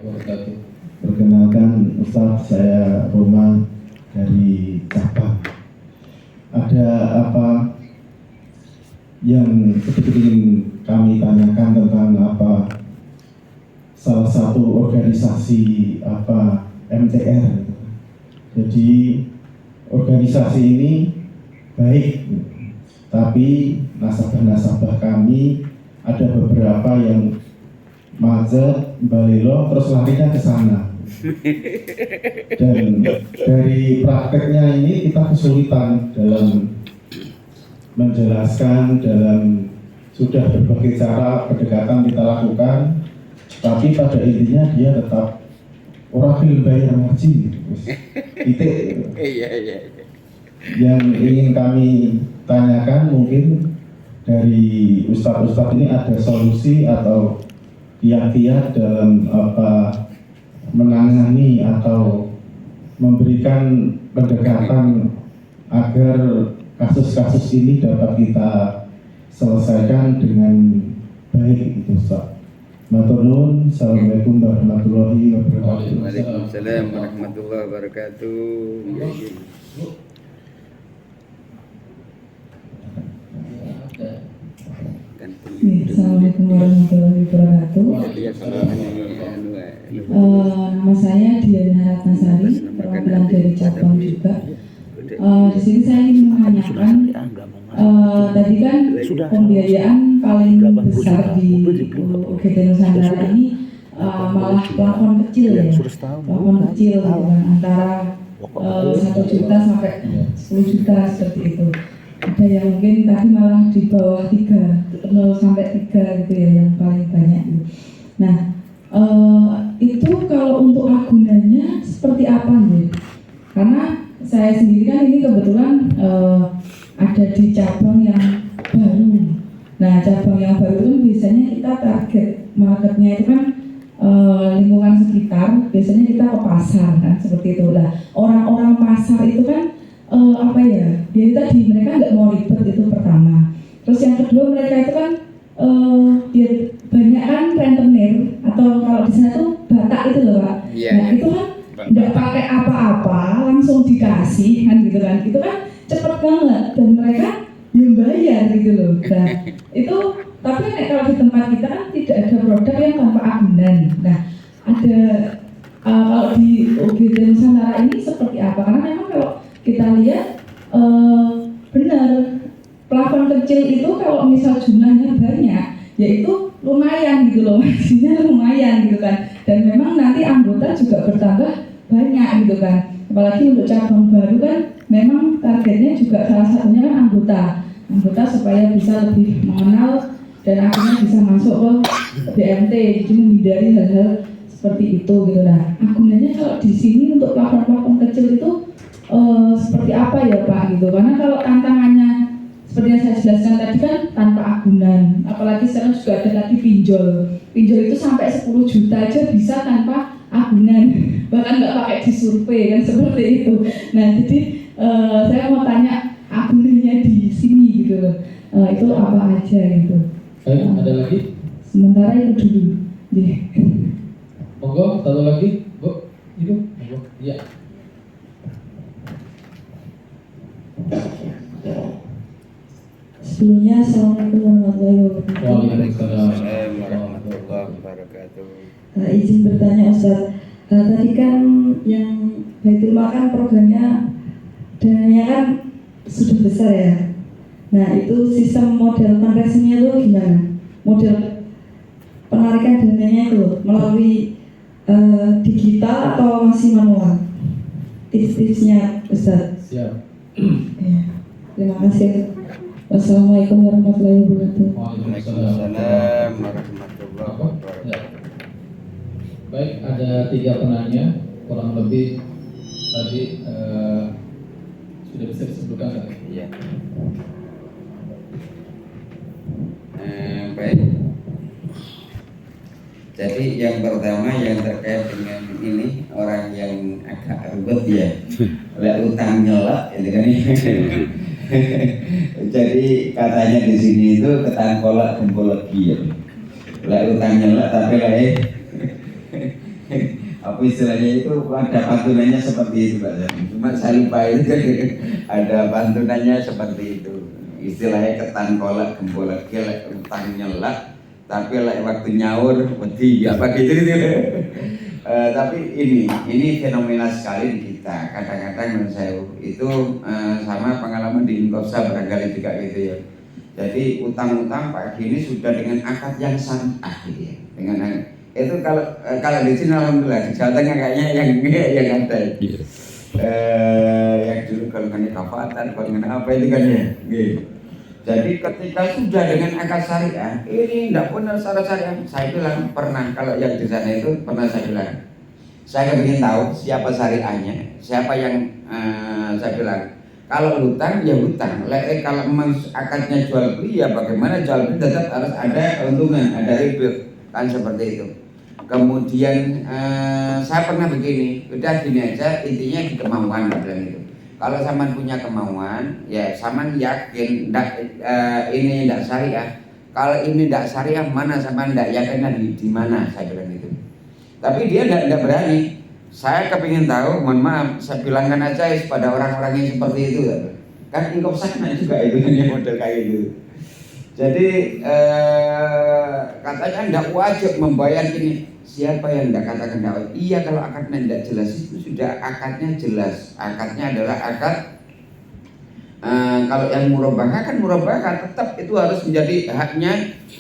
wabarakatuh. Perkenalkan Ustaz, saya Roma dari cabang. Ada apa yang ingin kami tanyakan tentang apa salah satu organisasi apa MTR. Jadi organisasi ini baik, tapi nasabah-nasabah kami ada beberapa yang macet, balelo, terus larinya ke sana. Dan dari prakteknya ini kita kesulitan dalam menjelaskan, dalam sudah berbagai cara pendekatan kita lakukan, tapi pada intinya dia tetap orang film bayar margin. Titik. Yang ingin kami tanyakan mungkin dari ustadz-ustadz ini ada solusi atau kiat-kiat dalam apa menangani atau memberikan pendekatan agar kasus-kasus ini dapat kita selesaikan dengan baik itu Ustaz. Matur nuwun. Assalamualaikum warahmatullahi wabarakatuh. Waalaikumsalam warahmatullahi wabarakatuh. Assalamualaikum warahmatullahi wabarakatuh. Nama saya Diana Ratnasari, perwakilan dari cabang juga. Di sini saya ingin menanyakan, tadi kan pembiayaan paling besar di UGD Nusantara ini malah plafon kecil ya, plafon kecil gitu kan, antara 1 juta sampai 10 juta seperti itu. Ada yang mungkin tadi malah di bawah 3, 0 sampai 3 gitu ya, yang paling banyak gitu. Nah, itu kalau untuk agunannya seperti apa nih? Karena saya sendiri kan ini kebetulan ada di cabang yang baru. Nah, cabang yang baru itu biasanya kita target marketnya itu kan lingkungan sekitar, biasanya kita ke pasar kan, seperti itu lah. Orang-orang pasar itu kan apa ya? Jadi tadi mereka nggak mau ribet, itu pertama. Terus yang kedua, mereka itu kan ya banyak kan rentenir atau kalau di sana tuh Batak itu loh Pak. Nah itu kan nggak pakai apa-apa langsung dikasih kan gitu kan. Itu kan cepet banget dan mereka yang bayar gitu loh. Nah itu tapi kalau di tempat kita kan tidak ada produk yang tanpa agunan. Nah ada kalau di UGD Nusantara ini seperti apa? Karena memang kalau kita lihat benar plafon kecil itu kalau misal jumlahnya banyak, yaitu lumayan gitu loh, maksudnya lumayan gitu kan. Dan memang nanti anggota juga bertambah banyak gitu kan. Apalagi untuk cabang baru kan, memang targetnya juga salah satunya kan anggota supaya bisa lebih mengenal dan akhirnya bisa masuk ke BMT, jadi menghindari hal-hal seperti itu gitu. Nah, agunannya kalau di sini untuk plafon-plafon kecil itu seperti apa ya Pak gitu? Karena kalau tantangannya seperti yang saya jelaskan tadi kan tanpa agunan, apalagi sekarang juga ada tadi pinjol itu sampai 10 juta aja bisa tanpa agunan, bahkan nggak pakai disurvei kan seperti itu. Nah jadi saya mau tanya agunannya di sini gitu loh, itu apa aja gitu. Ada lagi? Sementara itu dulu. Monggo, satu lagi, Bu. Itu, monggo. Iya. Sebelumnya Assalamualaikum warahmatullahi wabarakatuh. Waalaikumsalam warahmatullahi wabarakatuh. Izin bertanya Ustaz, tadi kan yang Baitul Mal kan programnya dananya kan sudah besar ya. Nah itu sistem model fundraisingnya itu gimana? Model penarikan dananya itu melalui digital atau masih manual? Tips-tipsnya Ustaz. Siap. Ya, terima kasih. Wassalamualaikum warahmatullahi wabarakatuh. Waalaikumsalam warahmatullahi wabarakatuh. Baik, ada 3 penanya, kurang lebih tadi sudah bisa disebutkan kan? Iya. Baik. Jadi yang pertama yang terkait dengan ini orang yang agak ribet ya, oleh utang nyelak, gitu kan? Jadi katanya di sini itu ketan kolak gempol lagi ya. Oleh utang nyelak tapi lain apa istilahnya itu ada pantunannya seperti itu Pak Zani. Cuma saya lupa itu ada pantunannya seperti itu. Istilahnya ketan kolak gembolak gelek utang nyelak tapi waktu nyaur wedi apa gitu. Tapi ini fenomena sekali di kita. Kadang-kadang menurut saya itu sama pengalaman di Indonesia barangkali juga gitu ya. Jadi utang-utang Pak Haji ini sudah dengan akad yang syariah gitu ya. Dengan itu kalau di sini alhamdulillah di Jawa Tengah kayaknya yang ada. Yes. Yang dulu kalau kena kafatan, kalau kena apa itu kan ya. Gitu. Jadi ketika sudah dengan akad syariah, ini tidak benar secara syariah. Saya bilang pernah, kalau yang di sana itu pernah saya bilang, saya ingin tahu siapa syariahnya, siapa yang saya bilang, kalau hutang ya hutang, kalau memang akadnya jual beli ya bagaimana jual beli tetap harus ada keuntungan, ada ribet, kan seperti itu. Kemudian saya pernah begini, udah gini aja, intinya di kemauan bilang itu. Kalau Saman punya kemauan, ya Saman yakin ini tidak syariah. Kalau ini tidak syariah, mana Saman tidak yakin di mana, saya bilang itu. Tapi dia tidak berani. Saya kepingin tahu, mohon maaf, saya bilangkan aja pada orang-orang yang seperti itu. Kan ingkop sana juga itu model kayak itu. Jadi katanya tidak wajib membayar ini. Siapa yang tidak katakan tidak wajib? Iya, kalau akadnya tidak jelas itu sudah akadnya jelas. Akadnya adalah akad. Kalau yang murabahah kan murabahah tetap itu harus menjadi haknya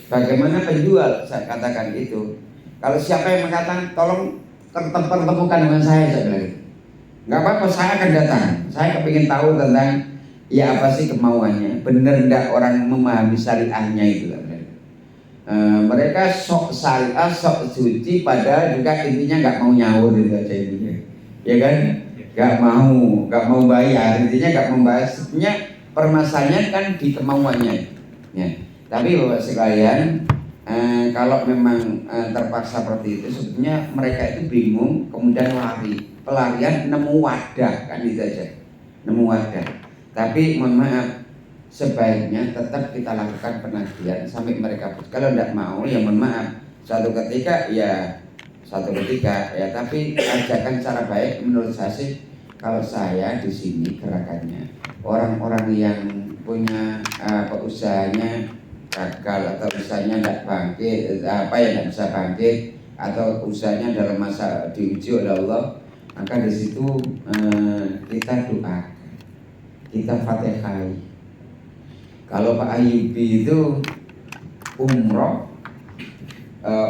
bagaimana penjual. Saya katakan itu. Kalau siapa yang mengatakan tolong pertemukan dengan saya bilang gitu. Nggak apa-apa, saya akan datang. Saya kepingin tahu tentang ya apa sih kemauannya. Benar tidak orang memahami syariahnya itu. Mereka sok syariah, sok suci, padahal juga intinya nggak mau nyaur itu aja intinya, ya kan? Nggak mau bayar, intinya nggak mau bayar. Sebenarnya permasalahannya kan di kemauannya, ya. Tapi Bapak sekalian, kalau memang terpaksa seperti itu, sebetulnya mereka itu bingung, kemudian pelarian nemu wadah kan itu aja, nemu wadah. Tapi mohon maaf, sebaiknya tetap kita lakukan penagihan sampai mereka. Kalau tidak mau ya mohon maaf, suatu ketika ya tapi ajakan cara baik menurut saya sih. Kalau saya di sini gerakannya orang-orang yang punya usahanya gagal atau usahanya tidak bangkit, tidak bisa bangkit atau usahanya dalam masa diuji oleh Allah, maka di situ kita doa, kita fatihai. Kalau Pak Ayyubi itu umroh,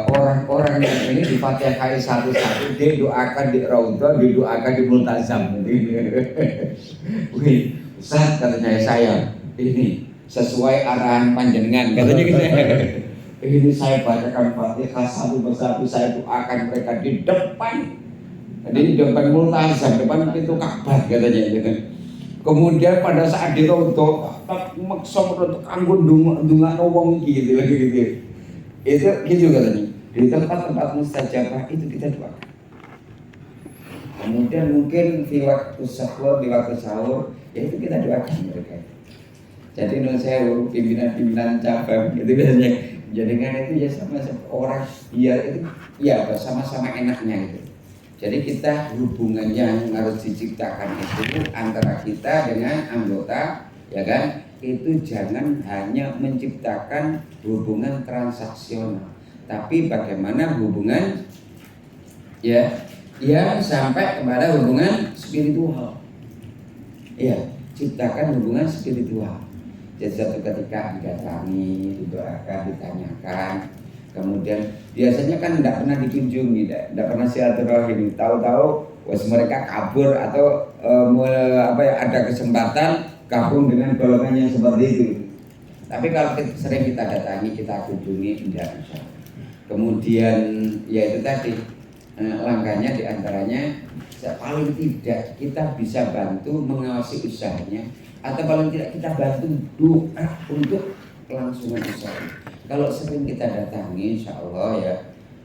orang-orang yang ini di fatihai satu-satu, dia doakan di Raudhah, didoakan di Multazam. Wih, Ustaz katanya saya ini sesuai arahan panjenengan katanya gitu. Ini saya bacakan fatihah satu persatu, saya doakan mereka di depan Multazam, depan pintu Ka'bah katanya gitu. Kemudian pada saat di Raudhah maksa untuk anggun dunga wong gitu lagi gitu. Itu gitu katanya. Di tempat-tempat mustajabah itu kita doakan. Kemudian mungkin di waktu sahur, ya itu kita doakan mereka. Jadi menurut saya pimpinan cabang itu biasanya jadikan itu ya sama-sama orang biar itu ya sama-sama enaknya gitu. Jadi kita hubungan yang harus diciptakan itu antara kita dengan anggota, ya kan? Itu jangan hanya menciptakan hubungan transaksional, tapi bagaimana hubungan ya sampai kepada hubungan spiritual. Ya, ciptakan hubungan spiritual. Jadi suatu ketika didatangi, didoakan, ditanyakan. Kemudian biasanya kan tidak pernah dikunjungi, tidak pernah silaturahim. Tahu-tahu mereka kabur atau ada kesempatan gabung dengan golongan yang seperti itu. Tapi kalau sering kita datangi, kita kunjungi, tidak bisa. Kemudian ya itu tadi langkahnya diantaranya paling tidak kita bisa bantu mengawasi usahanya, atau paling tidak kita bantu doa untuk kelangsungan usaha. Kalau sering kita datangi, insya Allah ya,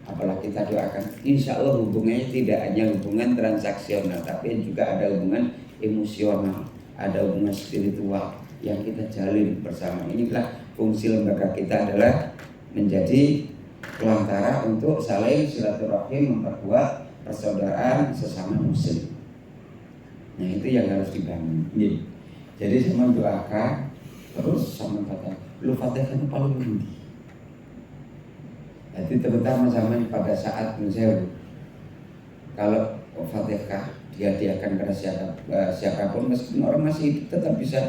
apalagi kita doakan, insya Allah hubungannya tidak hanya hubungan transaksional, tapi juga ada hubungan emosional, ada hubungan spiritual yang kita jalin bersama. Inilah fungsi lembaga kita adalah menjadi pelantara untuk saling silaturahim, memperkuat persaudaraan sesama muslim. Nah itu yang harus dibangun. Jadi saya mendoakan terus sama kata lu Fatihah itu paling tinggi. Jadi terutama sama pada saat misalnya kalau Fatihah dihadiahkan kepada siapapun meskipun orang masih hidup tetap bisa.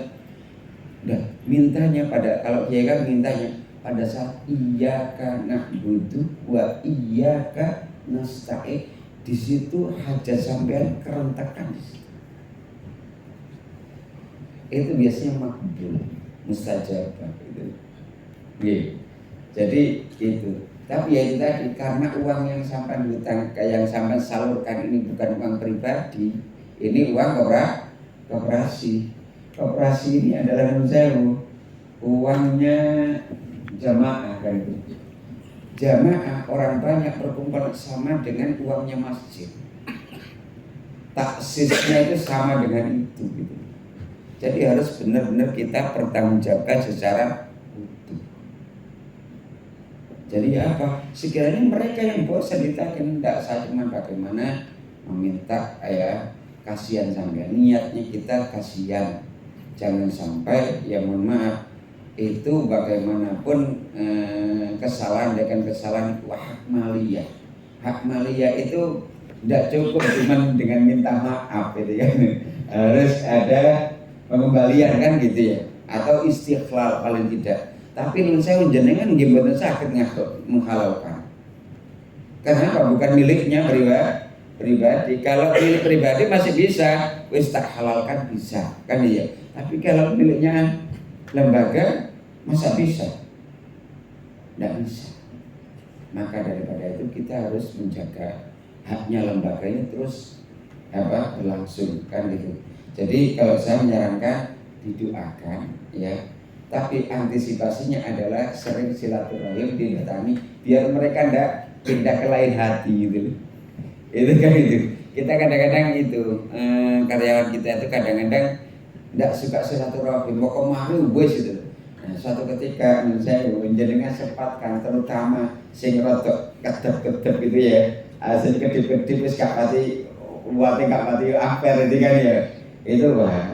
Udah mintanya pada kalau dia kan mintanya pada saat iyyaka na'budu wa iyyaka nasta'in, di situ hajat sampean kerentakan di situ. Itu biasanya makbul, mustajabah gitu. Jadi itu. Tapi ya itu tadi, karena uang yang sampean hutang, yang sampean salurkan ini bukan uang pribadi, ini uang koperasi. Koperasi ini adalah uangnya jamaah kan itu. Jamaah orang banyak berkumpul sama dengan uangnya masjid. Taksisnya itu sama dengan itu gitu. Jadi harus benar-benar kita pertanggungjawabkan secara utuh. Jadi apa? Sekiranya mereka yang bosan ditanya, tidak, saya cuma bagaimana meminta kasihan sampai niatnya kita kasihan. Jangan sampai ya mohon maaf itu bagaimanapun kesalahan dengan kesalahan itu hak maliyah. Hak maliyah itu tidak cukup cuma dengan minta maaf gitu kan. Harus ada pengembalian kan gitu ya, atau istiqlal paling tidak. Tapi menurut saya jenengan nggih mboten saged menghalalkan. Kenapa? Bukan miliknya pribadi. Kalau milik pribadi masih bisa, wis tak halalkan bisa, kan iya. Tapi kalau miliknya lembaga masa bisa? Tidak bisa. Maka daripada itu kita harus menjaga haknya lembaga ini terus berlangsung kan gitu. Jadi kalau saya menyarankan didoakan ya, tapi antisipasinya adalah sering silaturahim didatangi biar mereka tidak pindah ke lain hati gitu. Itu kan itu. Kita kadang-kadang itu karyawan kita itu kadang-kadang tidak suka silaturahim, mau kemari wes itu. Nah, suatu ketika saya menjadikan sepatkan terutama sing rotok kedep-kedep gitu ya, asal kedip-kedip wis gak pati buatnya gak pati aper itu kan ya. Itu wah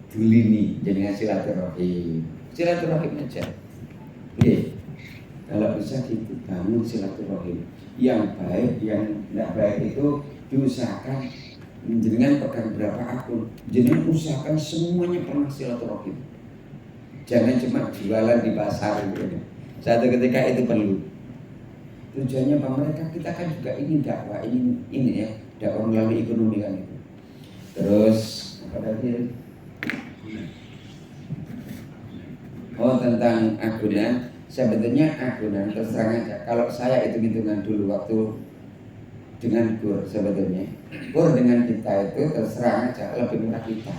dulini jadikan silaturahim aja. Kalau bisa gitu bangun silaturahim yang baik, yang tidak baik itu diusahakan. Jenengan pegang berapa akun, jenengan usahakan semuanya pernah silaturahim. Jangan cuma jualan di pasar gitu. Satu ketika itu perlu. Tujuannya apa? Mereka kita kan juga ingin dakwah, ini ya, dakwah melalui ekonomi kan itu. Terus apa lagi? Oh tentang agunan, sebetulnya agunan terus terang aja. Kalau saya hitung-hitungan dulu waktu dengan kur sebetulnya kur dengan kita itu terserah aja lebih murah kita.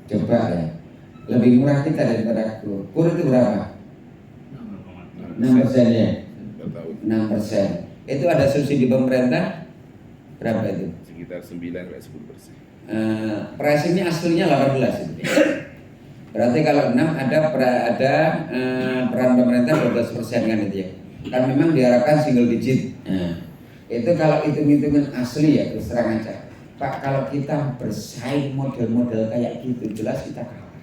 Coba ya, lebih murah kita daripada kur. Kur itu berapa? 6% ya. 6%. Itu ada subsidi pemerintah berapa itu? Sekitar 9-10%. Pricingnya aslinya 18 itu. Berarti kalau 6 ada peran pemerintah 12% kan itu ya. Kan memang diharapkan single digit. Itu kalau hitung-hitungan asli ya terus terang aja Pak, kalau kita bersaing model-model kayak gitu jelas kita kalah.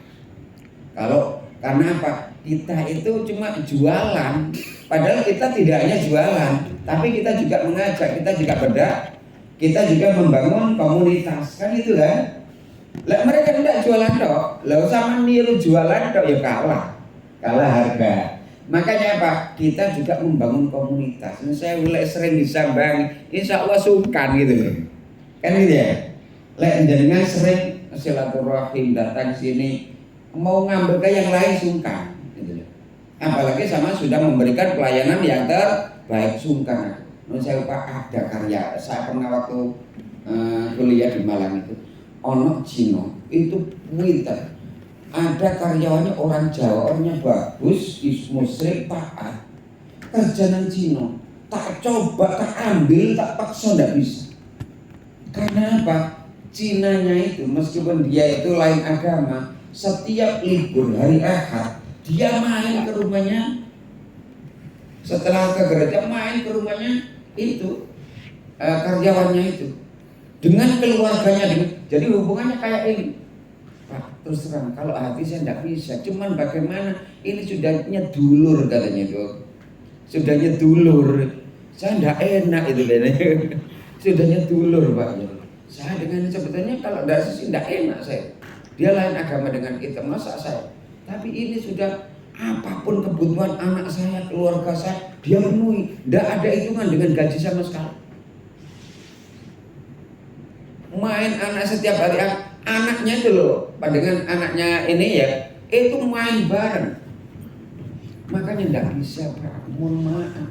Karena apa? Kita itu cuma jualan, padahal kita tidak hanya jualan, tapi kita juga mengajak, kita juga kita juga membangun komunitas kan itu kan. Lah mereka tidak jualan dok, lah sama niru jualan dok ya kalah harga. Makanya apa? Kita juga membangun komunitas. Saya mulai sering disambang, insya Allah sungkan gitu loh. Kan gitu ya. Jenengan sering silaturahim datang sini, mau ngambil ke yang lain sungkan. Gitu loh. Apalagi sama sudah memberikan pelayanan yang terbaik sungkan. Saya lupa ada karya. Saya pernah waktu kuliah di Malang itu, ono Cino itu winter. Ada karyawannya orang Jawa, orangnya bagus, muslim, taat. Kerjaan Cino, tak coba, tak ambil, tak paksa, tidak bisa. Karena apa? Cinanya itu, meskipun dia itu lain agama, setiap libur hari Ahad, dia main ke rumahnya. Setelah ke gereja, main ke rumahnya itu karyawannya itu dengan keluarganya, jadi hubungannya kayak ini. Pak, terus terang kalau hati saya tidak bisa, cuman bagaimana ini sudahnya dulur katanya itu, sudahnya dulur, saya tidak enak itu katanya. Sudahnya dulur Pak. Saya dengan sebetulnya kalau tidak sih tidak enak saya. Dia lain agama dengan kita, masa saya. Tapi ini sudah apapun kebutuhan anak saya, keluarga saya, dia penuhi. Tidak ada hitungan dengan gaji sama sekali. Main anak setiap hari, anaknya itu loh, dengan anaknya ini ya, itu main bareng. Makanya tidak bisa Pak, mohon maaf.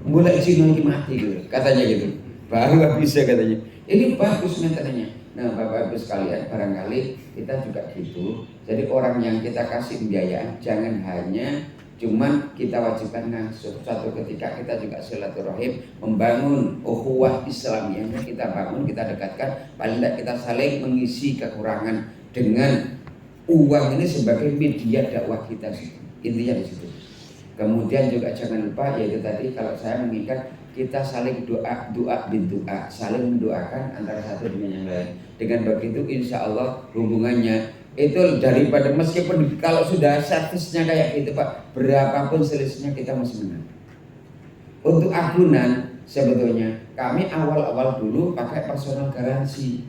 Mulai Cina ini mati gitu, katanya gitu. Baru nggak bisa katanya. Ini bagus metodenya. Nah Bapak Ibu sekalian, barangkali kita juga gitu. Jadi orang yang kita kasih pembiayaan jangan hanya cuman kita wajibkan ngasuh. Suatu ketika kita juga silaturahim, membangun ukhuwah Islamiyahnya kita bangun, kita dekatkan. Paling tidak kita saling mengisi kekurangan dengan uang ini sebagai media dakwah kita. Intinya di situ. Kemudian juga jangan lupa yaitu tadi kalau saya mengingat kita saling doa bin doa, saling mendoakan antara satu dengan yang lain. Dengan begitu insya Allah hubungannya itu daripada meskipun kalau sudah servisnya kayak gitu Pak, berapapun selisihnya kita masih menang. Untuk agunan sebetulnya kami awal-awal dulu pakai personal garansi,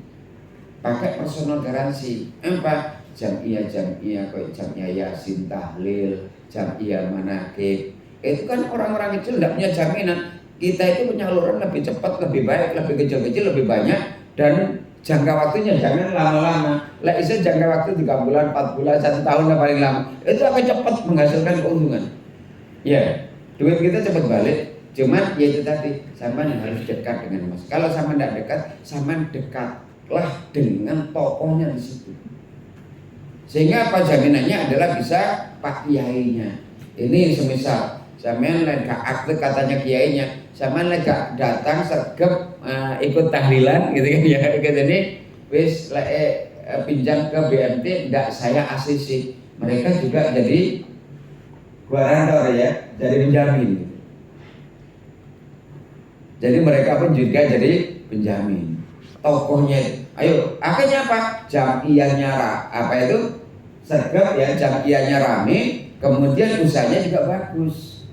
apa? Jam'iyah kayak jam'iyah Yasin Tahlil, jam'iyah Manakib. Itu kan orang-orang kecil tidak punya jaminan. Kita itu penyaluran lebih cepat, lebih baik, lebih kecil-kecil, lebih banyak, dan jangka waktunya jangan lama-lama. Lah bisa jangka waktu 3 bulan, 4 bulan, 1 tahun yang paling lama. Itu akan cepat menghasilkan keuntungan. Ya, duit kita cepat balik. Cuman ya itu tadi, sama yang harus dekat dengan Mas. Kalau sama tidak dekat, sama dekatlah dengan tokohnya di situ. Sehingga apa jaminannya adalah bisa Pak Kiainya. Ini semisal sampean lek gak aktif katanya kiainya, sampean lek gak datang sergap ikut tahlilan gitu kan ya. Jadi wis lek pinjam ke BMT ndak saya asisi. Mereka juga jadi guarantor ya, jadi penjamin. Jadi mereka pun juga jadi penjamin. Tokohnya, ayo, akhirnya apa? Jam'iyahnya apa itu? Sergap ya, jam'iyahnya rame, kemudian usahanya juga bagus.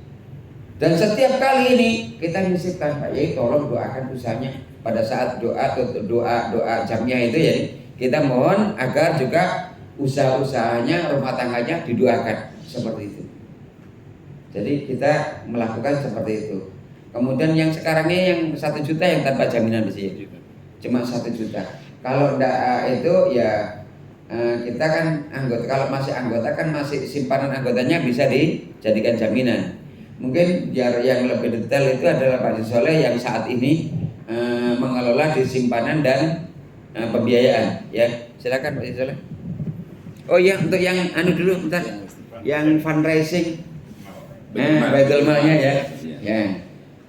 Dan setiap kali ini kita nisipkan Pak Yai tolong doakan usahanya pada saat doa jamnya itu ya, kita mohon agar juga usaha-usahanya, rumah tangganya didoakan seperti itu. Jadi kita melakukan seperti itu. Kemudian yang sekarang ini yang 1 juta yang tanpa jaminan di sini, cuma 1 juta. Kalau enggak itu ya kita kan anggota, kalau masih anggota kan masih simpanan anggotanya bisa dijadikan jaminan. Mungkin biar yang lebih detail itu adalah Pak Soleh yang saat ini mengelola di simpanan dan pembiayaan ya. Silakan Pak Soleh. Oh iya, untuk yang dulu bentar. Yang fundraising Baitul Malnya ya. Ya.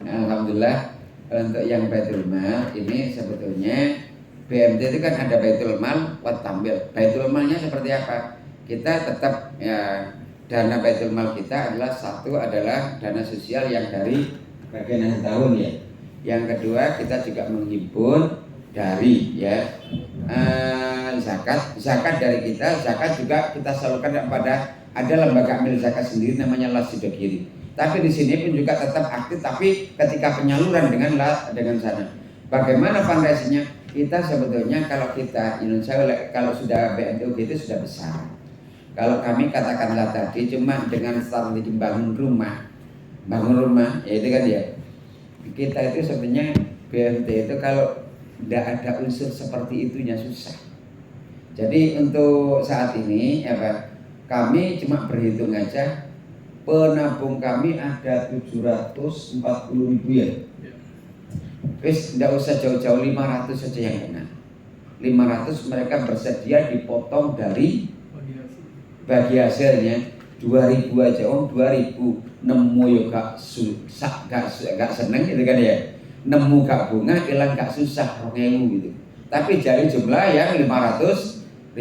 Alhamdulillah untuk yang Baitul Mal ini sebetulnya BMT itu kan ada Baitul Mal wat Tambil. Baitul Malnya seperti apa? Kita tetap ya, dana Baitul Mal kita adalah satu adalah dana sosial yang dari bagian akhir tahun ya. Yang kedua kita juga menghimpun dari ya zakat dari kita. Zakat juga kita salurkan kepada ada lembaga amil zakat sendiri namanya Lasidogiri. Tapi di sini pun juga tetap aktif, tapi ketika penyaluran dengan sana. Bagaimana fundraisingnya? Kita sebetulnya kalau kita Indonesia kalau sudah BMTUG itu sudah besar. Kalau kami katakanlah tadi cuma dengan strategi bangun rumah ya itu kan ya. Kita itu sebenarnya BMT itu kalau tidak ada unsur seperti itunya susah. Jadi untuk saat ini ya Pak, kami cuma berhitung aja penabung kami ada 740.000 ya. Wis tidak usah jauh-jauh 500 saja yang kena. 500 mereka bersedia dipotong dari bagi hasilnya 2.000 aja. 2.000 nemu yo gak seneng gitu kan ya. Nemu gak bunga hilang gak susah 2.000 gitu. Tapi dari jumlah yang 500.000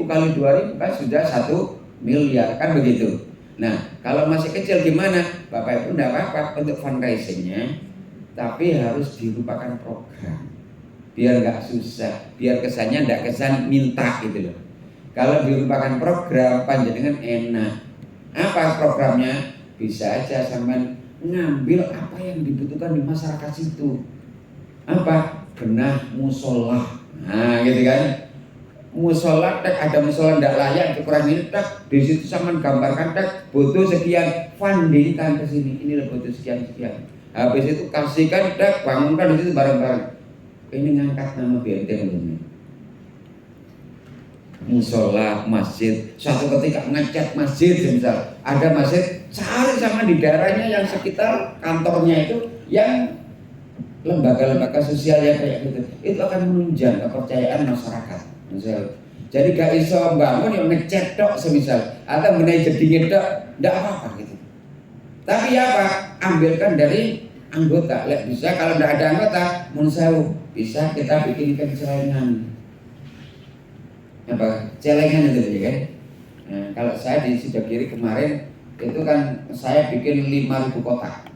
kali 2.000 kan sudah 1 miliar kan begitu. Nah kalau masih kecil gimana Bapak Ibu tidak apa-apa untuk fundraisingnya. tapi harus dirupakan program biar nggak susah, biar kesannya nggak kesan minta gitu loh. Kalau dirupakan program panjenengan enak. Apa programnya? Bisa aja sampean ngambil apa yang dibutuhkan di masyarakat situ. Apa? Benah musola. Nah gitu kan. Musola ada musola ndak layak kurang ini tak di situ sampean gambarkan tak butuh sekian fundingkan ke sini. Ini loh butuh sekian. Habis itu kasihkan tak bangunkan di situ bareng-bareng. Ini ngangkat nama BNT ini. Musola, masjid, suatu ketika ngecat masjid misal ada masjid, cari sama di daerahnya yang sekitar kantornya itu yang lembaga-lembaga sosial yang kayak gitu, itu akan menunjang kepercayaan masyarakat misal. Jadi gak iso bangun yang ngecat dok semisal atau mengenai jadinya dok, tidak apa-apa gitu. Tapi apa? Ambilkan dari anggota, bisa kalau tidak ada anggota, menurut bisa kita bikinkan celengan. Apa celengan itu ya kan? Nah, kalau saya di Sidogiri kemarin itu kan saya bikin 5.000 kotak.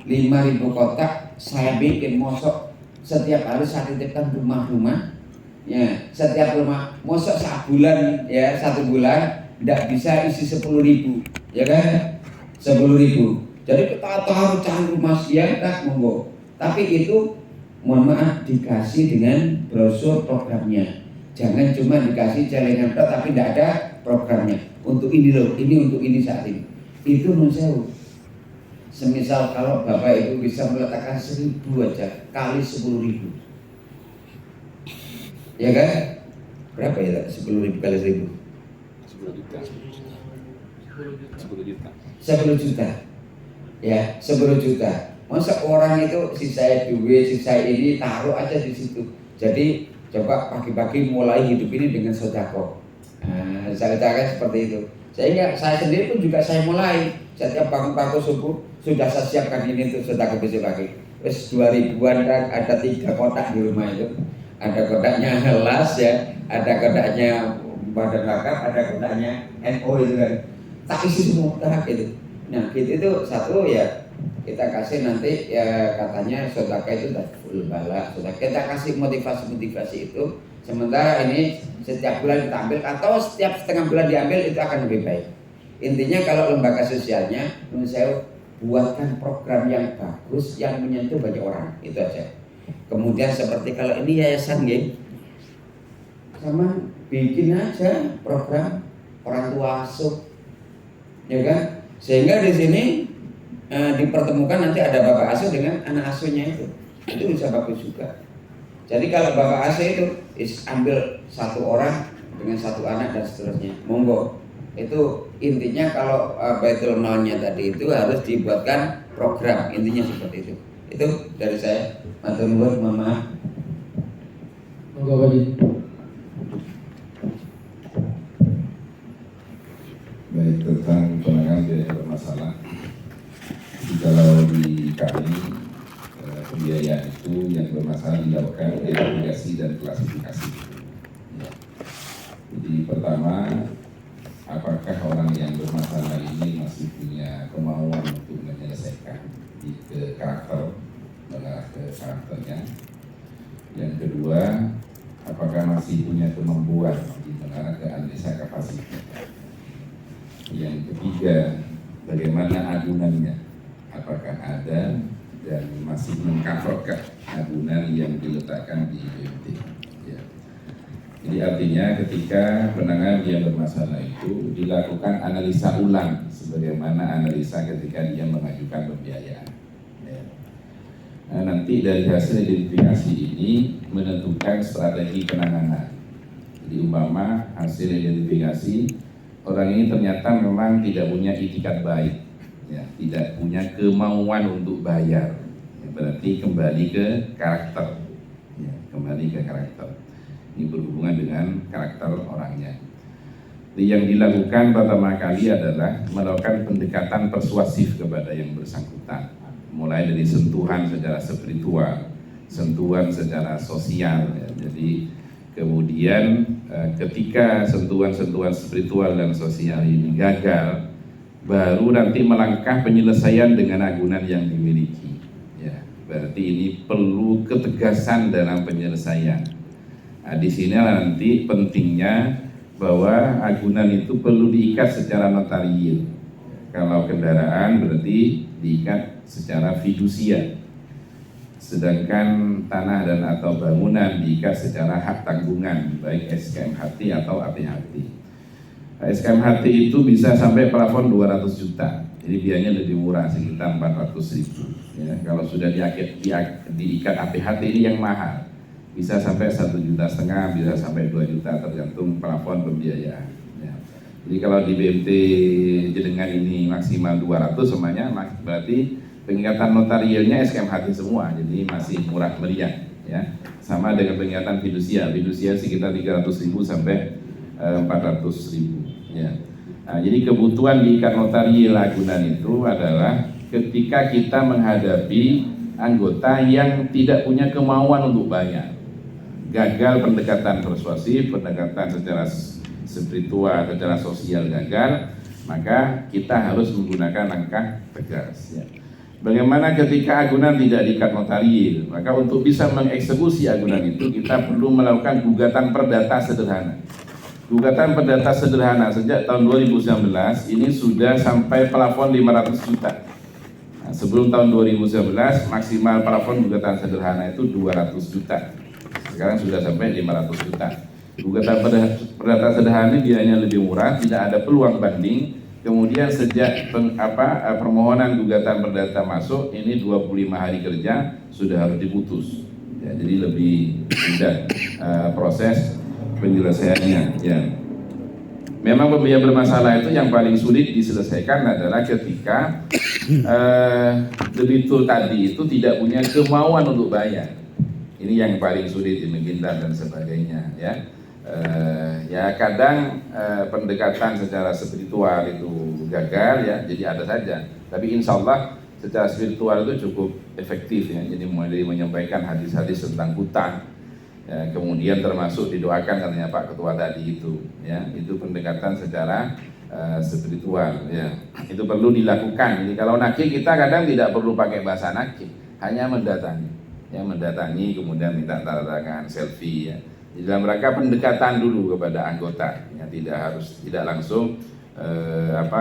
5.000 kotak saya bikin mosok setiap hari saya titipkan rumah-rumah. Ya, setiap rumah mosok 1 bulan ya, 1 bulan tidak bisa isi 10.000, ya kan? 10.000. Jadi kita harus cari rumah sekian tak monggo. Tapi itu mohon maaf dikasih dengan brosur programnya. Jangan cuma dikasih celengan tapi tidak ada programnya. Untuk ini loh, ini untuk ini saat ini. Itu menurut saya. Semisal kalau Bapak Ibu bisa meletakkan 1.000 aja kali 10.000. Ya kan? Berapa ya 10.000 kali 1.000? 10 juta. 10 juta. 10 juta. Ya, 10 juta. Masa orang itu si saya duit, si saya ini taruh aja di situ. Jadi coba pagi-pagi mulai hidup ini dengan sedekah. Nah, saya katakan seperti itu. Sehingga saya sendiri pun juga saya mulai setiap bangun subuh sudah saya siapkan ini untuk sedekah besok pagi. Wes 2.000-an kan ada 3 kotak di rumah itu. Ada kotaknya Helas ya, ada kotaknya Badan Wakaf, ada kotaknya NO itu kan. Tak isi semua tak gitu. Nah gitu itu satu ya kita kasih nanti ya katanya sedekah itu full bala. Kita kasih motivasi itu. Sementara ini setiap bulan kita ambil atau setiap setengah bulan diambil itu akan lebih baik. Intinya kalau lembaga sosialnya menurut saya buatkan program yang bagus yang menyentuh banyak orang, itu aja. Kemudian seperti kalau ini yayasan gitu, sama bikin aja program orang tua asuh, ya kan? Sehingga di sini dipertemukan nanti ada bapak asuh dengan anak asuhnya itu bisa bagus juga. Jadi kalau bapak asuh itu ambil 1 orang dengan 1 anak dan seterusnya, monggo. Itu intinya kalau Baitul Malnya tadi itu harus dibuatkan program, intinya seperti itu. Itu dari saya. Matur nuwun, mohon maaf. Monggo Pak Haji. Baik, tentang penanganan biaya bermasalah. Kalau di kami pembiayaan itu yang bermasalah dilakukan identifikasi dan klasifikasi. Ya. Jadi pertama, apakah orang yang bermasalah ini masih punya kemauan untuk menyelesaikan ke karakter, mengarah ke karakternya. Yang kedua, apakah masih punya kemampuan mengarah ke analisa kapasitas. Yang ketiga, bagaimana agunannya, apakah ada dan masih mengcoverkah agunan yang diletakkan di BMT. Ya. Jadi artinya ketika penanganan yang bermasalah itu dilakukan analisa ulang sebagaimana analisa ketika dia mengajukan pembiayaan. Ya. Nah, nanti dari hasil identifikasi ini menentukan strategi penanganan. Jadi umpama hasil identifikasi orang ini ternyata memang tidak punya itikat baik, ya, tidak punya kemauan untuk bayar, ya, berarti kembali ke karakter, ya, kembali ke karakter. Ini berhubungan dengan karakter orangnya. Jadi yang dilakukan pertama kali adalah melakukan pendekatan persuasif kepada yang bersangkutan, mulai dari sentuhan secara spiritual, sentuhan secara sosial. Ya. Jadi kemudian ketika sentuhan-sentuhan spiritual dan sosial ini gagal, baru nanti melangkah penyelesaian dengan agunan yang dimiliki. Ya, Berarti ini perlu ketegasan dalam penyelesaian. Nah, di sini nanti pentingnya bahwa agunan itu perlu diikat secara notariil. Kalau kendaraan berarti diikat secara fidusia. Sedangkan tanah dan atau bangunan diikat secara hak tanggungan, baik SKMHT atau APHT. SKMHT itu bisa sampai plafon 200 juta, jadi biayanya lebih murah, sekitar 400.000. Ya, kalau sudah diikat APHT ini yang mahal, bisa sampai 1,5 juta, bisa sampai 2 juta tergantung plafon pembiayaan. Ya. Jadi kalau di BMT Jedengan ini maksimal 200 semuanya, berarti pengikatan notarialnya SKMHT semua, jadi masih murah meriah. Ya. Sama dengan pengikatan fidusia sekitar 300.000 sampai 400.000. Ya. Nah, jadi kebutuhan diikat notarial agunan itu adalah ketika kita menghadapi anggota yang tidak punya kemauan untuk bayar, gagal pendekatan persuasif, pendekatan secara spiritual, secara sosial gagal, maka kita harus menggunakan langkah tegas. Ya. Bagaimana ketika agunan tidak diikat notarial? Maka untuk bisa mengeksekusi agunan itu kita perlu melakukan gugatan perdata sederhana. Gugatan perdata sederhana sejak tahun 2019 ini sudah sampai plafon 500 juta. Nah, sebelum tahun 2019 maksimal plafon gugatan sederhana itu 200 juta. Sekarang sudah sampai 500 juta. Gugatan perdata sederhana ini biayanya lebih murah, tidak ada peluang banding. Kemudian sejak permohonan gugatan perdata masuk, ini 25 hari kerja sudah harus diputus. Ya, jadi lebih mudah proses penyelesaiannya. Ya. Memang pembiayaan bermasalah itu yang paling sulit diselesaikan adalah ketika debitur tadi itu tidak punya kemauan untuk bayar. Ini yang paling sulit, menghindar dan sebagainya. Ya. Ya kadang pendekatan secara spiritual itu gagal ya, jadi ada saja. Tapi insya Allah secara spiritual itu cukup efektif ya. Jadi mulai menyampaikan hadis-hadis tentang hutang, ya, kemudian termasuk didoakan katanya Pak Ketua tadi itu, ya itu pendekatan secara spiritual ya. Itu perlu dilakukan. Jadi kalau nakik kita kadang tidak perlu pakai bahasa nakik, hanya mendatangi, ya mendatangi kemudian minta tanda tangan, selfie ya. Di dalam rangka pendekatan dulu kepada anggota, ya, tidak langsung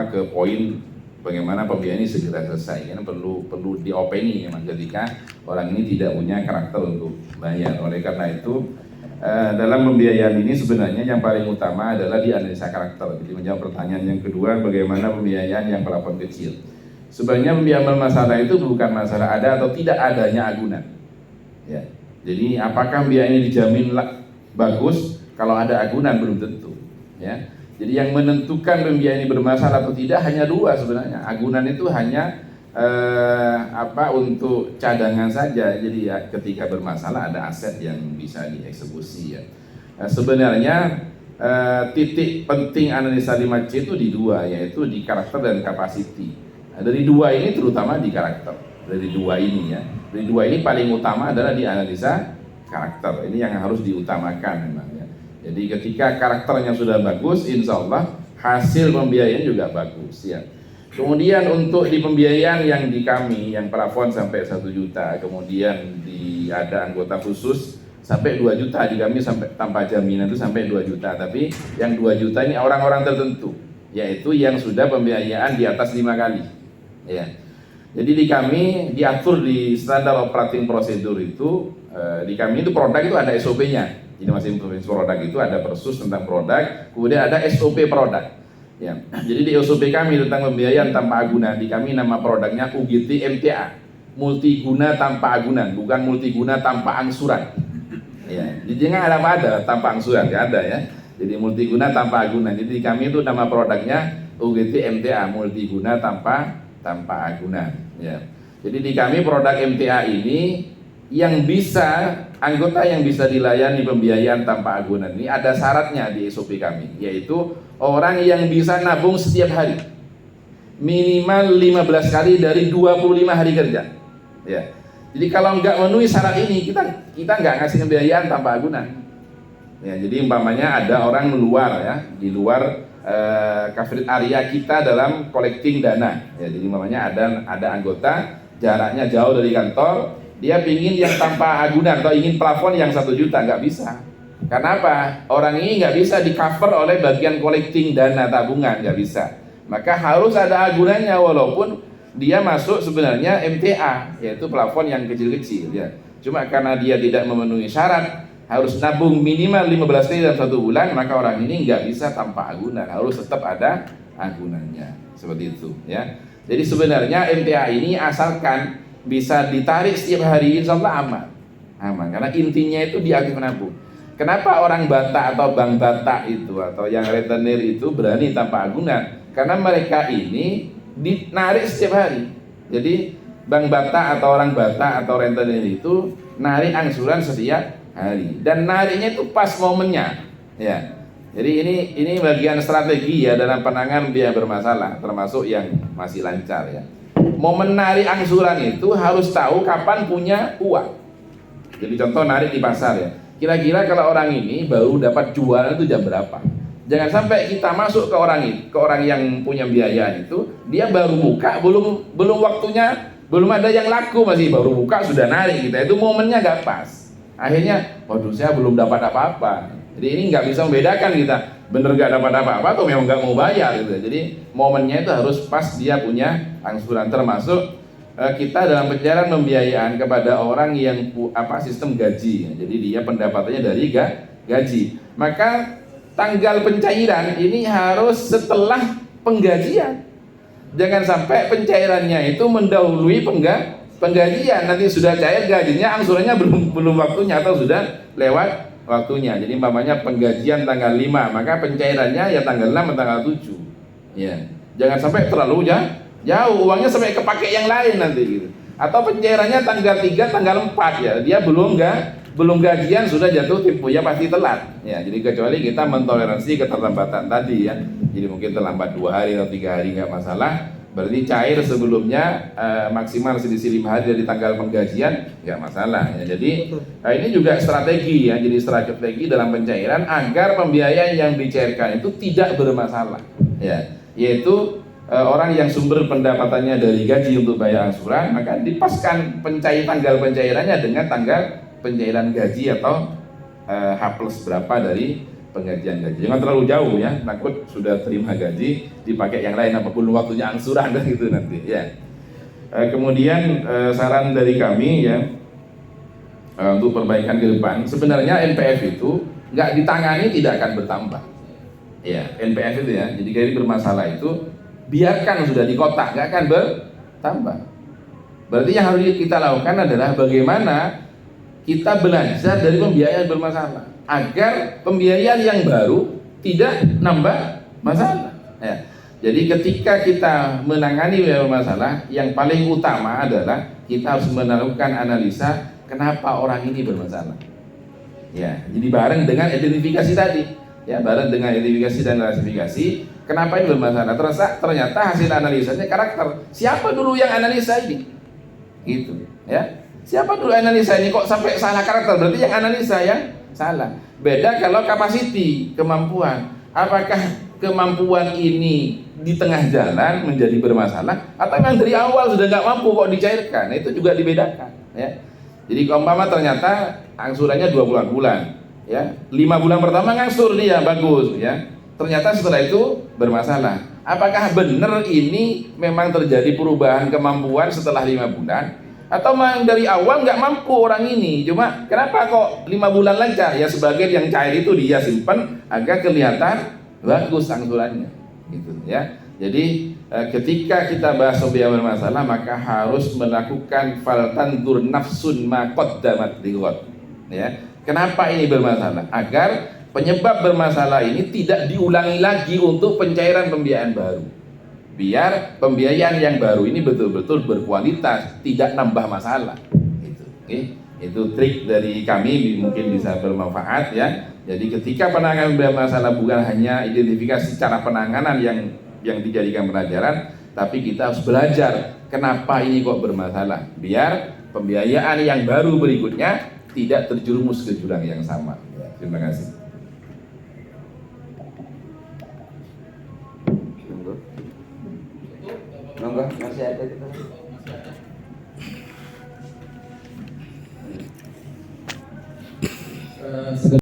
ke poin bagaimana pembiayaan ini segera selesai. Karena perlu diopeni memang ketika orang ini tidak punya karakter untuk bayar. Oleh karena itu dalam pembiayaan ini sebenarnya yang paling utama adalah dianalisa karakter. Jadi menjawab pertanyaan yang kedua, bagaimana pembiayaan yang plafon kecil. Sebenarnya pembiayaan bermasalah itu bukan masalah ada atau tidak adanya agunan. Ya. Jadi apakah pembiayaan ini dijamin bagus, kalau ada agunan belum tentu. Ya, jadi yang menentukan pembiayaan ini bermasalah atau tidak hanya dua sebenarnya. Agunan itu hanya untuk cadangan saja. Jadi ya ketika bermasalah ada aset yang bisa dieksekusi ya. Sebenarnya titik penting analisa 5C itu di dua, yaitu di karakter dan kapasiti. Nah, dari dua ini terutama di karakter. Dari dua ini ya. Dari dua ini paling utama adalah di analisa karakter. Ini yang harus diutamakan memang ya. Jadi ketika karakternya sudah bagus, insya Allah hasil pembiayaan juga bagus ya. Kemudian untuk di pembiayaan yang di kami yang plafon sampai 1 juta, kemudian ada anggota khusus sampai 2 juta, di kami sampai tanpa jaminan itu sampai 2 juta. Tapi yang 2 juta ini orang-orang tertentu, yaitu yang sudah pembiayaan di atas 5 kali ya. Jadi di kami diatur di standar operating prosedur itu, di kami itu produk itu ada SOP-nya. Jadi masing-masing produk itu ada persus tentang produk, kemudian ada SOP produk. Ya. Jadi di SOP kami tentang pembiayaan tanpa agunan, di kami nama produknya UGT MTA, multiguna tanpa agunan, bukan multiguna tanpa angsuran. Ya. Jadi nggak ada tanpa angsuran, nggak ada ya. Jadi multiguna tanpa agunan. Jadi di kami itu nama produknya UGT MTA, multiguna tanpa agunan ya. Jadi di kami produk MTA ini yang bisa anggota yang bisa dilayani pembiayaan tanpa agunan ini ada syaratnya di SOP kami, yaitu orang yang bisa nabung setiap hari minimal 15 kali dari 25 hari kerja ya. Jadi kalau nggak memenuhi syarat ini kita nggak ngasih pembiayaan tanpa agunan ya. Jadi umpamanya ada orang luar ya, di luar coverage area kita dalam collecting dana ya. Jadi umpamanya ada anggota jaraknya jauh dari kantor, Dia pingin yang tanpa agunan atau ingin plafon yang 1 juta, nggak bisa. Karena apa? Orang ini nggak bisa di cover oleh bagian collecting dana tabungan, nggak bisa. Maka harus ada agunannya walaupun dia masuk sebenarnya MTA, yaitu plafon yang kecil-kecil ya. Cuma karena dia tidak memenuhi syarat harus nabung minimal 15 kali dalam 1 bulan, maka orang ini nggak bisa tanpa agunan, harus tetap ada agunannya. Seperti itu ya. Jadi sebenarnya MTA ini asalkan bisa ditarik setiap hari, insya Allah aman. Karena intinya itu di aktif menabung. Kenapa orang Batak atau bank Batak itu atau yang rentenir itu berani tanpa agunan? Karena mereka ini dinarik setiap hari. Jadi bank Batak atau orang Batak atau rentenir itu narik angsuran setiap hari dan nariknya itu pas momennya. Ya. Jadi ini bagian strategi ya dalam penanganan biaya bermasalah, termasuk yang masih lancar ya. Momen narik angsuran itu harus tahu kapan punya uang. Jadi contoh narik di pasar ya. Kira-kira kalau orang ini baru dapat jualan itu jam berapa? Jangan sampai kita masuk ke orang yang punya biaya itu, dia baru buka, belum waktunya, belum ada yang laku, masih baru buka sudah narik kita. Itu momennya nggak pas. Akhirnya, waduh saya belum dapat apa-apa. Jadi ini nggak bisa membedakan kita bener nggak dapat apa-apa atau memang nggak mau bayar gitu. Jadi momennya itu harus pas dia punya angsuran, termasuk kita dalam pencairan pembiayaan kepada orang yang sistem gaji. Jadi dia pendapatannya dari gaji. Maka tanggal pencairan ini harus setelah penggajian. Jangan sampai pencairannya itu mendahului penggajian. Nanti sudah cair gajinya, angsurannya belum waktunya atau sudah lewat waktunya. Jadi umpamanya penggajian tanggal 5, maka pencairannya ya tanggal 6 atau tanggal 7. Ya. Jangan sampai terlalu jauh, uangnya sampai kepake yang lain nanti gitu. Atau pencairannya tanggal 3, tanggal 4 ya. Dia belum gajian sudah jatuh tempo, ya pasti telat. Ya, jadi kecuali kita mentoleransi keterlambatan tadi ya. Jadi mungkin terlambat 2 hari atau 3 hari nggak masalah. Berarti cair sebelumnya maksimal selisih 5 hari dari tanggal penggajian nggak masalah ya. Jadi ini juga strategi ya. Jadi strategi dalam pencairan agar pembiayaan yang dicairkan itu tidak bermasalah ya. Yaitu orang yang sumber pendapatannya dari gaji untuk bayar angsuran, maka dipaskan tanggal pencairannya dengan tanggal pencairan gaji atau H plus berapa dari penggajian gaji. Jangan terlalu jauh ya, takut sudah terima gaji dipakai yang lain apapun waktunya angsuran dan gitu nanti ya. Kemudian saran dari kami ya untuk perbaikan ke depan, sebenarnya NPF itu nggak ditangani tidak akan bertambah. Ya, NPF itu ya, jadi kredit bermasalah itu biarkan sudah di kotak, nggak akan bertambah. Berarti yang harus kita lakukan adalah bagaimana kita belajar dari pembiayaan bermasalah agar pembiayaan yang baru tidak nambah masalah. Ya. Jadi ketika kita menangani pembiayaan bermasalah, yang paling utama adalah kita harus melakukan analisa kenapa orang ini bermasalah. Ya, jadi bareng dengan identifikasi tadi. Ya, bareng dengan identifikasi dan klasifikasi. Kenapa ini bermasalah? Ternyata hasil analisanya karakter. Siapa dulu yang analisa ini? Gitu, ya. Siapa dulu analisa ini kok sampai salah karakter? Berarti yang analisa yang salah. Beda kalau capacity, kemampuan. Apakah kemampuan ini di tengah jalan menjadi bermasalah atau memang dari awal sudah nggak mampu kok dicairkan? Nah, itu juga dibedakan, ya. Jadi umpama ternyata angsurannya 2 bulan, ya. 5 bulan pertama ngangsur dia bagus, ya. Ternyata setelah itu bermasalah. Apakah benar ini memang terjadi perubahan kemampuan setelah 5 bulan? Atau memang dari awal nggak mampu orang ini? Cuma kenapa kok 5 bulan lancar? Ya sebagian yang cair itu dia simpan agar kelihatan bagus angsurannya. Gitu ya. Jadi ketika kita bahas pembiayaan bermasalah, maka harus melakukan faltandur nafsun ma qaddamat lighad. Ya. Kenapa ini bermasalah? Agar penyebab bermasalah ini tidak diulangi lagi untuk pencairan pembiayaan baru. Biar pembiayaan yang baru ini betul-betul berkualitas, tidak nambah masalah. Gitu. Okay? Itu trik dari kami, mungkin bisa bermanfaat ya. Jadi ketika penanganan bermasalah bukan hanya identifikasi cara penanganan yang dijadikan pelajaran, tapi kita harus belajar kenapa ini kok bermasalah. Biar pembiayaan yang baru berikutnya tidak terjerumus ke jurang yang sama. Ya, terima kasih. Monggo, masih ada kita. segala